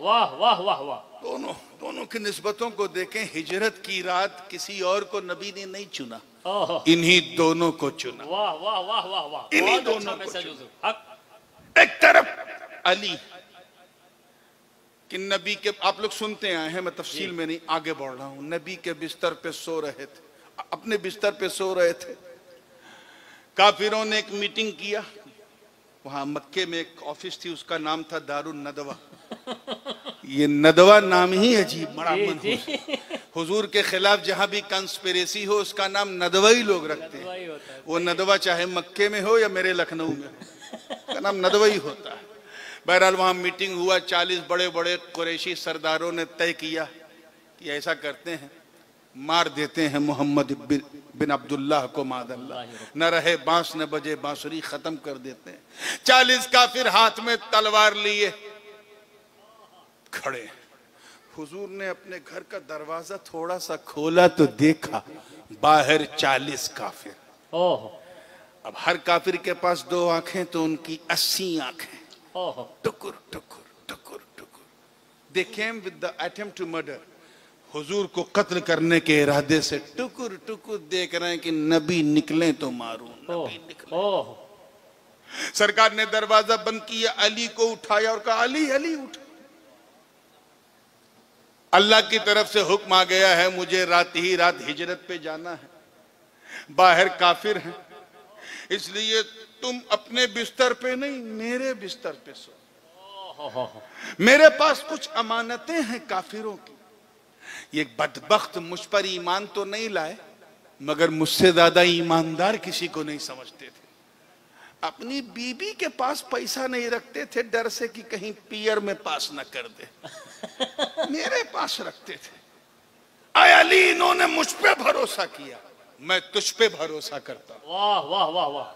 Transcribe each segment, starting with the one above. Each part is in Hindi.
वाह वाह वाह वाह। दोनों की निस्बतों को देखें, हिजरत की रात किसी और को नबी ने नहीं चुना, इन्हीं दोनों को चुना। वाह वाह वाह वाह वाह, इन्हीं बहुत दोनों अच्छा को मैसेज चुना। हुजूर। एक तरफ अली कि नबी के, आप लोग सुनते आए हैं, मैं तफसील में नहीं आगे बढ़ रहा हूं, नबी के बिस्तर पे सो रहे थे, अपने बिस्तर पे सो रहे थे। काफिरों ने एक मीटिंग किया, वहां मक्के में एक ऑफिस थी, उसका नाम था दारुन नदवा। ये नदवा नाम ही अजीब, बड़ा मनहूस। हुजूर के खिलाफ जहां भी कंस्पिरेसी हो उसका नाम नदवा ही लोग रखते हैं। वो नदवा चाहे मक्के में हो या मेरे लखनऊ में हो, उसका नाम नदवा ही होता है। बहरहाल वहां मीटिंग हुआ, 40 बड़े बड़े कुरैशी सरदारों ने तय किया कि ऐसा करते हैं, मार देते हैं मोहम्मद बिन अब्दुल्लाह को, मादल्ला, न रहे बांस न बजे बांसुरी, खत्म कर देते हैं। 40 काफिर हाथ में तलवार लिए खड़े। हुजूर ने अपने घर का दरवाजा थोड़ा सा खोला तो देखा बाहर 40 काफिर। अब हर काफिर के पास 2 आंखें तो उनकी 80 आंखें। टुकुर टुकुर टुकुर टुकुर। They came with the attempt to murder. हुजूर को कत्ल करने के इरादे से टुकुर टुकुर देख रहे हैं कि नबी निकले तो मारूं, नबी निकले। सरकार ने दरवाजा बंद किया, अली को उठाया और कहा, अली अली उठ। अल्लाह की तरफ से हुक्म आ गया है, मुझे रात ही रात हिजरत पे जाना है, बाहर काफिर हैं, इसलिए तुम अपने बिस्तर पे नहीं मेरे बिस्तर पे सो। मेरे पास कुछ अमानतें हैं काफिरों की। ये बदबख्त मुझ पर ईमान तो नहीं लाए, मगर मुझसे ज्यादा ईमानदार किसी को नहीं समझते थे। अपनी बीबी के पास पैसा नहीं रखते थे, डर से कि कहीं पियर में पास न कर दे, मेरे पास रखते थे। आय अली, इन्होंने मुझ पे भरोसा किया, मैं तुझ पे भरोसा करता हूं। वाह वाह वाह वाह।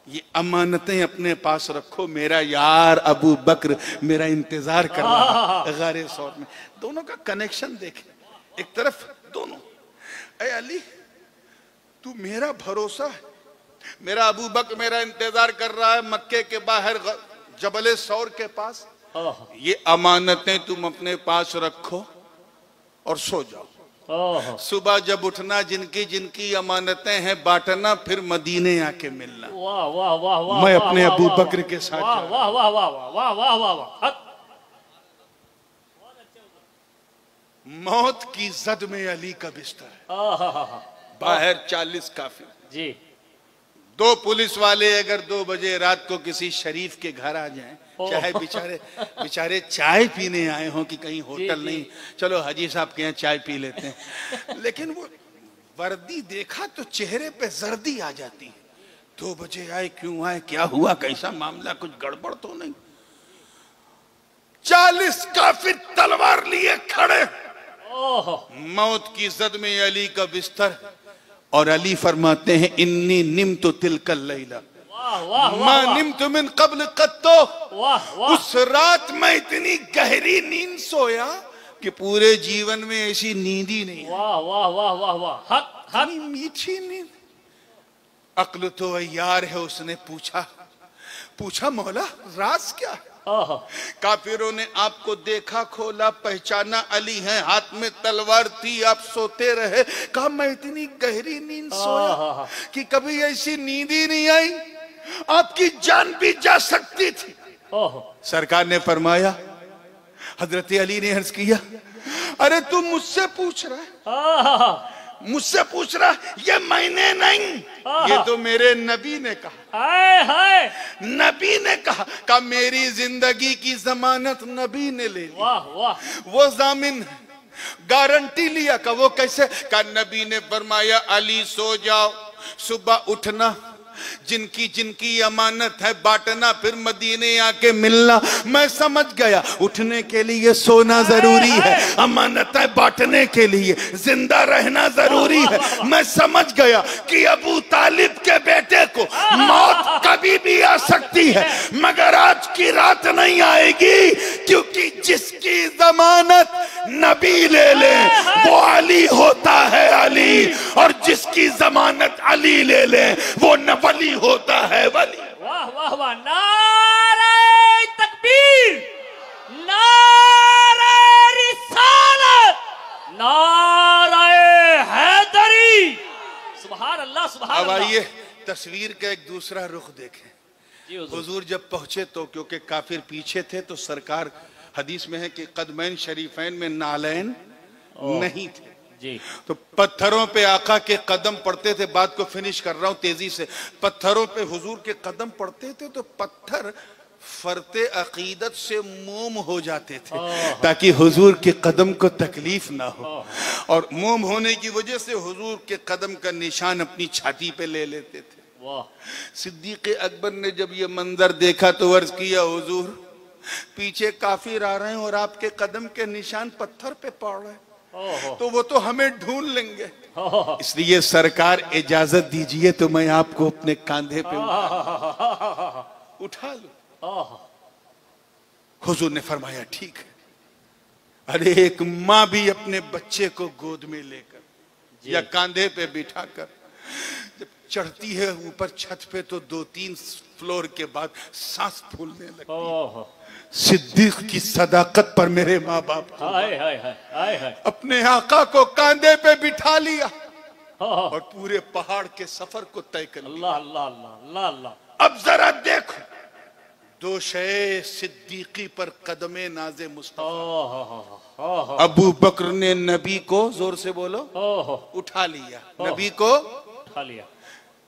ये अमानतें अपने पास रखो, मेरा यार अबू बकर मेरा इंतजार कर रहा है गारे सौर में। दोनों का कनेक्शन देखें, एक तरफ दोनों, ऐ अली तू मेरा भरोसा है, मेरा अबू बकर मेरा इंतजार कर रहा है मक्के के बाहर जबले सौर के पास, ये अमानतें तुम अपने पास रखो और सो जाओ। सुबह जब उठना जिनकी जिनकी अमानतें हैं बांटना, फिर मदीने आके मिलना। वाह वाह वाह वाह। मैं अपने अबू बकर के साथ। वाह वाह वाह वाह वाह वाह वाह वाह। मौत की जद में अली का बिस्तर है, बाहर 40 काफिर जी। 2 पुलिस वाले अगर 2 बजे रात को किसी शरीफ के घर आ जाएं, चाहे बेचारे चाय पीने आए हों कि कहीं होटल नहीं, चलो हाजी साहब के यहाँ चाय पी लेते हैं, लेकिन वो वर्दी देखा तो चेहरे पे जर्दी आ जाती है। 2 बजे आए, क्यों आए, क्या हुआ, कैसा मामला, कुछ गड़बड़ तो नहीं। 40 काफिर तलवार लिए खड़े, मौत की जद में अली का बिस्तर, और अली फरमाते हैं, इन्नी निम तो तिलकल लैला मां निम तो मिन कब्ल कत्तो। उस रात मैं इतनी गहरी नींद सोया कि पूरे जीवन में ऐसी नींद ही नहीं। वाह वाह वाह वाह वाह। हक हक। मीठी नींद। अक्ल तो अय्यार है, उसने पूछा मौला राज क्या है? काफिरों ने आपको देखा, खोला, पहचाना, अली हैं, हाथ में तलवार थी, आप सोते रहे। कहा मैं इतनी गहरी नींद सोया कि कभी ऐसी नींद ही नहीं आई, आपकी जान भी जा सकती थी। सरकार ने फरमाया, हजरत अली ने अर्ज किया, अरे तू मुझसे पूछ रहा है, मुझसे पूछ रहा, ये मैंने नहीं, ये तो मेरे नबी ने कहा। हाय हाय। नबी ने कहा मेरी जिंदगी की जमानत नबी ने ले ली। वाह वाह। वो जामिन है, गारंटी लिया। का वो कैसे? का नबी ने फरमाया, अली सो जाओ, सुबह उठना, जिनकी जिनकी अमानत है बांटना, फिर मदीने आके मिलना। मैं समझ गया उठने के लिए सोना जरूरी है, अमानतें बांटने के लिए जिंदा रहना जरूरी है। मैं समझ गया कि अबू तालिब के बेटे को मौत कभी भी आ सकती है, मगर आज की रात नहीं आएगी, क्योंकि जिसकी जमानत नबी ले ले वो अली होता है, अली, और जिसकी जमानत अली ले ले वो वली होता है, वली। वाह वाह वाह। नारे तकबीर, नारे अब आइए तस्वीर का एक दूसरा रुख देखें। जी हुजूर। हुजूर जब पहुंचे तो क्योंकि काफिर पीछे थे तो सरकार, हदीस में है कि कदमैन शरीफैन में नालैन नहीं थे, जी तो पत्थरों पे आका के कदम पड़ते थे। बात को फिनिश कर रहा हूं तेजी से। पत्थरों पे हुजूर के कदम पड़ते थे तो पत्थर फरते अकीदत से मोम हो जाते थे ताकि हुजूर के कदम को तकलीफ ना हो, और मोम होने की वजह से हुजूर के कदम का निशान अपनी छाती पे ले लेते थे। वाह। सिद्दीक अकबर ने जब ये मंजर देखा तो अर्ज किया, हुजूर पीछे काफिर आ रहे हैं और आपके कदम के निशान पत्थर पे पड़ रहे हैं, तो वो तो हमें ढूंढ लेंगे, इसलिए सरकार इजाजत दीजिए तो मैं आपको अपने कंधे पे उठा लूं। हुजूर ने फरमाया ठीक है। अरे एक माँ भी अपने बच्चे को गोद में लेकर या कंधे पे बिठाकर जब चढ़ती है ऊपर छत पे तो 2-3 फ्लोर के बाद सांस फूलने लगती है। सिद्दीक की सदाकत पर मेरे माँ बाप अपने आका को कंधे पे बिठा लिया और पूरे पहाड़ के सफर को तय कर लिया। अल्लाह अल्लाह अल्लाह। अब जरा देखो दो शे सिद्दीकी पर कदमे नाज़े मुस्तफा। अबू बकर ने नबी को, जोर से बोलो, उठा लिया, नबी को उठा लिया।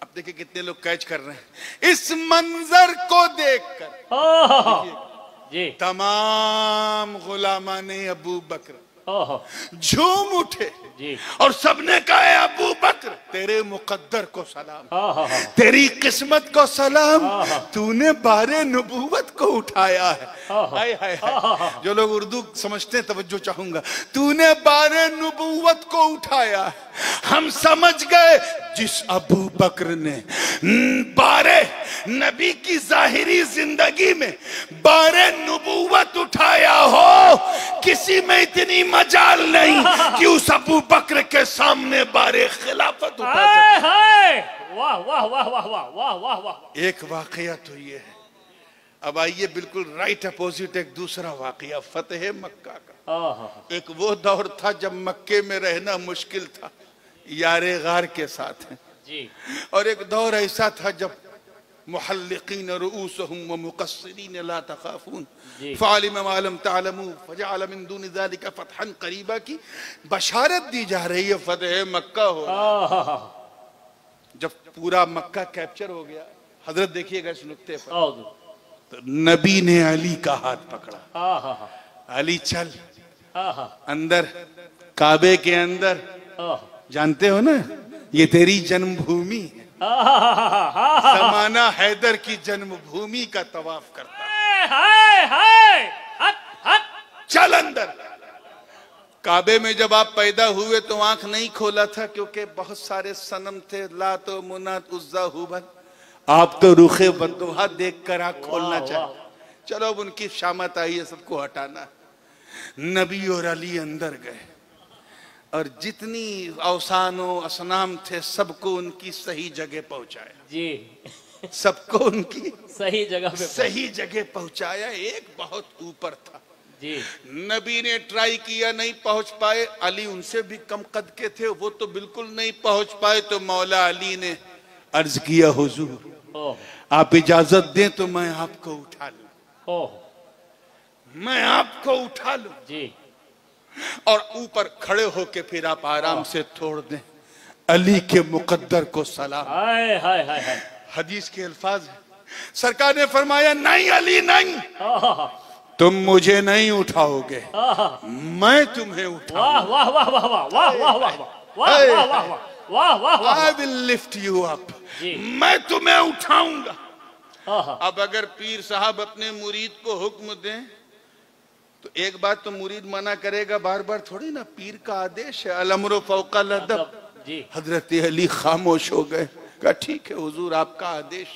अब देखिए कितने लोग कैच कर रहे हैं इस मंजर को देखकर। जी तमाम गुलामा ने अबू बकर झूम उठे जी। और सबने कहा अबू बकर तेरे मुकद्दर को सलाम, तेरी किस्मत को सलाम, तूने बारे नबूवत को उठाया है। हाय हाय हाय, जो लोग उर्दू समझते हैं तवज्जो चाहूंगा। तूने बारे नबूवत को उठाया है। हम समझ गए जिस अबू बकर ने बारे नबी की जाहिरी जिंदगी में बारे नबूवत उठाया हो, किसी में इतनी मजाल नहीं कि उस अबू बकर के सामने बारे खिलाफत उठा सके। वाह वाह वाह वाह वाह वाह वाह वाह। एक वाकया तो ये है। अब आइए बिल्कुल राइट अपोजिट एक दूसरा वाकया, फतेह मक्का का। एक वो दौर था जब मक्के में रहना मुश्किल था, यारे गार के साथ है जी। और एक दौर ऐसा था जब मुहल्लिकीन रुऊसहुम व मुक़स्सिरीन ला तखाफून फ़अलिम मा लम तअलमू फजअल मिन दूनि ज़ालिका फ़तहन क़रीबा की बशारत दी जा रही है। फतेह मक्का हो, जब पूरा मक्का कैप्चर हो गया, हजरत देखिएगा इस नुक्ते पर, तो नबी ने अली का हाथ पकड़ा। अली चल अंदर, काबे के अंदर, जानते हो ना ये तेरी जन्मभूमि है, ज़माना हैदर की जन्मभूमि का तवाफ करता है। चल अंदर। काबे में जब आप पैदा हुए तो आंख नहीं खोला था क्योंकि बहुत सारे सनम थे, लात मुनात उज्जा हुबल। आप तो रुखे बद्दुहा देखकर आंख खोलना चाहते। चलो अब उनकी शामत आई है, सबको हटाना। नबी और अली अंदर गए और जितनी औसानो असनाम थे सबको उनकी सही जगह पहुंचाया जी। सबको उनकी सही जगह पहुंचाया। एक बहुत ऊपर था जी। नबी ने ट्राई किया, नहीं पहुंच पाए। अली उनसे भी कम कद के थे, वो तो बिल्कुल नहीं पहुंच पाए। तो मौला अली ने अर्ज किया, हुजूर आप इजाजत दें तो मैं आपको उठा लूं, मैं आपको उठा लूं जी। और ऊपर खड़े होके फिर आप आराम से छोड़ दें। अली के मुकद्दर को सलाम। हाय हाय हाय हाय। हदीस के अल्फाज है, सरकार ने फरमाया नहीं अली नहीं, तुम मुझे नहीं उठाओगे, मैं तुम्हें उठाऊंगा। वाह वाह वाह वाह वाह वाह वाह वाह वाह वाह वाह वाह। I will lift you up, मैं तुम्हें उठाऊंगा। अब अगर पीर साहब अपने मुरीद को हुक्म दें तो एक बात तो मुरीद मना करेगा, बार बार थोड़ी ना। पीर का आदेश है, अल-अम्रु फ़ौक़ल अदब। हजरत अली खामोश हो गए, कहा ठीक है हुजूर आपका आदेश,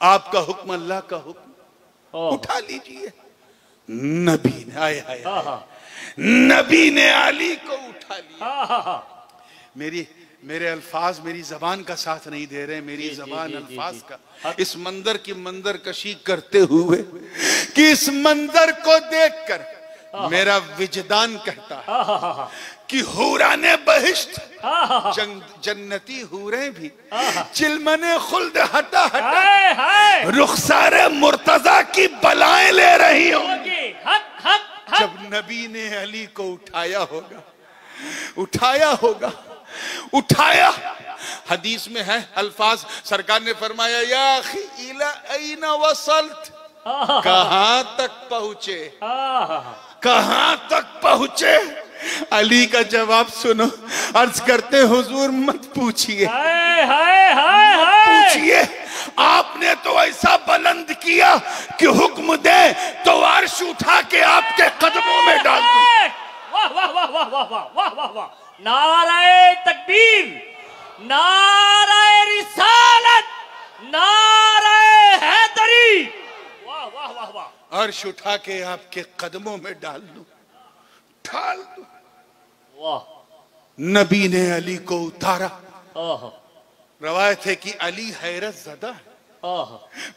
आपका हुक्म, अल्लाह का हुक्म, उठा लीजिए। नबी ने आए हाय नबी ने अली को उठा लिया। मेरे अल्फाज मेरी जबान का साथ नहीं दे रहे, मेरी जबान अल्फाज का इस मंजर की मंजर कशी करते हुए कि इस मंजर को देखकर मेरा विजदान कहता है कि हूराने बहिश्त जन्नती हूरें भी चिलमने खुल्द हटा हटा रुखसारे मुर्तजा की बलाएं ले रही होंगी। जब नबी ने अली को उठाया होगा उठाया। हदीस में है अल्फाज, सरकार ने फरमाया या अखी इला ऐना वसल्त, कहां तक पहुंचे, कहां तक पहुंचे। अली का जवाब सुनो, अर्ज करते हुजूर मत पूछिए, पूछिए आपने तो ऐसा बुलंद किया कि हुक्म दे तो अर्श उठा के आपके कदमों में डाल दूं। वाह वाह वाह वाह वाह वाह वाह वाह वाह, नाराए तकबीर, नाराए रिसालत, नाराए हैदरी, वाह वाह वाह वाह। अर्श उठा के आपके कदमों में डाल दूं, ढाल दूं। वाह। नबी ने अली को उतारा। रवायत है कि अली हैरत ज़दा है,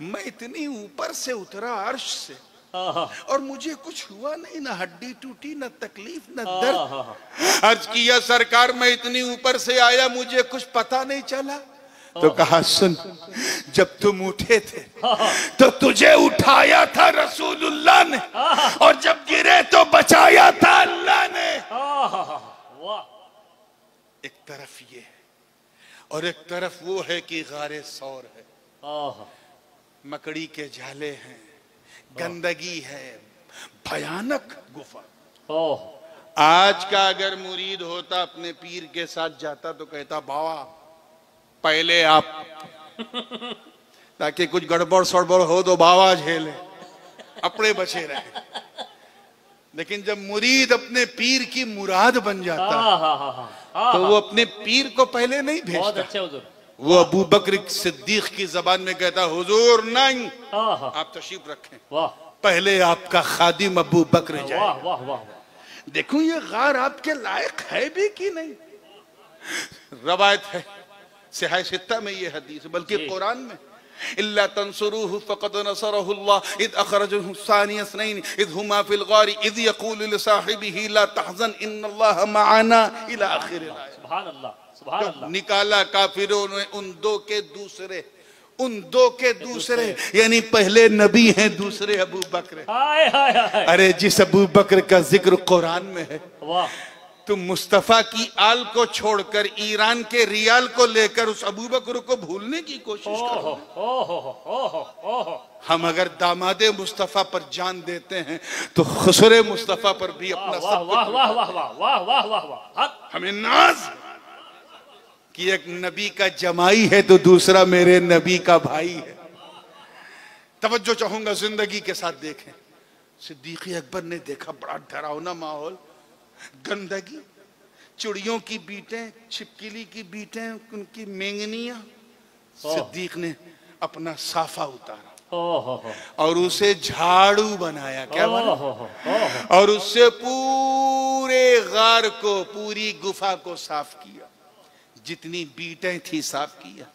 मैं इतनी ऊपर से उतरा अर्श से और मुझे कुछ हुआ नहीं, ना हड्डी टूटी, ना तकलीफ, ना दर्द। अर्ज किया सरकार मैं इतनी ऊपर से आया मुझे कुछ पता नहीं चला। तो कहा सुन, जब तुम उठे थे तो तुझे उठाया था रसूलुल्लाह ने, और जब गिरे तो बचाया था अल्लाह ने। एक तरफ ये है और एक तरफ वो है कि गारे सौर है, मकड़ी के जाले हैं, गंदगी है, भयानक गुफा। आज का अगर मुरीद होता अपने पीर के साथ जाता तो कहता बाबा पहले आप, ताकि कुछ गड़बड़ सड़बड़ हो तो बाबा झेले, अपने बचे रहे। लेकिन जब मुरीद अपने पीर की मुराद बन जाता तो वो अपने पीर को पहले नहीं भेजता। वो अबू बकर सिद्दीक की जबान में कहता हुजूर नहीं, आप तशरीफ रखें, पहले आपका खादिम अबू बकर जाए। देखो ये गार आपके लायक है भी कि नहीं। रवायत है सिहाह सित्ता में ये हदीस, बल्कि कुरान में, इल्ला तंसुरूहु फक़द नसरहुल्लाह इज़ अख़रजहु सानिय इस्नैन इज़ हुमा फिल गार इज़ यक़ूलु लिसाहिबिही ला तहज़न इन्नल्लाह मअना इला आखिर। सुभान अल्लाह, सुभान अल्लाह। निकाला काफिरों ने उन दो के दूसरे, यानी पहले नबी हैं, दूसरे अबू बकर। अरे जिस अबू बकर का जिक्र कुरान में है, तुम मुस्तफा की आल को छोड़कर ईरान के रियाल को लेकर उस अबू बकर को भूलने की कोशिश करो। हम अगर दामादे मुस्तफा पर जान देते हैं तो खुसरे मुस्तफा पर भी अपना सब कुछ। हमें नाज कि एक नबी का जमाई है तो दूसरा मेरे नबी का भाई है। तवज्जो चाहूंगा, जिंदगी के साथ देखें। सिद्दीक अकबर ने देखा बड़ा डरावना माहौल, गंदगी, चिड़ियों की बीटें, छिपकली की बीटें, उनकी मेंगनियां। सिद्दीक ने अपना साफा उतारा और उसे झाड़ू बनाया। क्या बना? और उससे पूरे गार को, पूरी गुफा को साफ किया। जितनी बीटें थी साफ किया,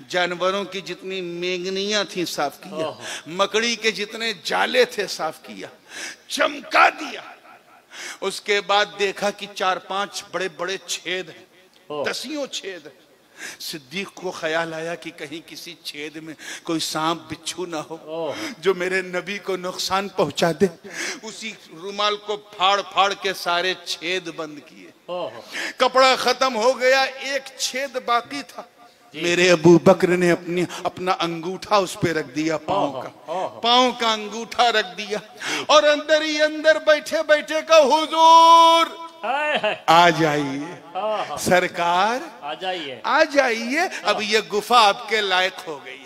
जानवरों की जितनी मेंगनियां थी साफ किया, मकड़ी के जितने जाले थे साफ किया, चमका दिया। उसके बाद देखा कि 4-5 बड़े बड़े छेद हैं, दसियों छेद हैं। सिद्दीक को ख्याल आया कि कहीं किसी छेद में कोई सांप बिच्छू ना हो जो मेरे नबी को नुकसान पहुंचा दे। उसी रुमाल को फाड़ फाड़ के सारे छेद बंद किए। कपड़ा खत्म हो गया, एक छेद बाकी था। मेरे अबू बकर ने अपना अंगूठा उस पे रख दिया, पांव का अंगूठा रख दिया, और अंदर ही अंदर बैठे बैठे का हुजूर आ जाइए, सरकार आ जाइए, अब ये गुफा आपके लायक हो गई।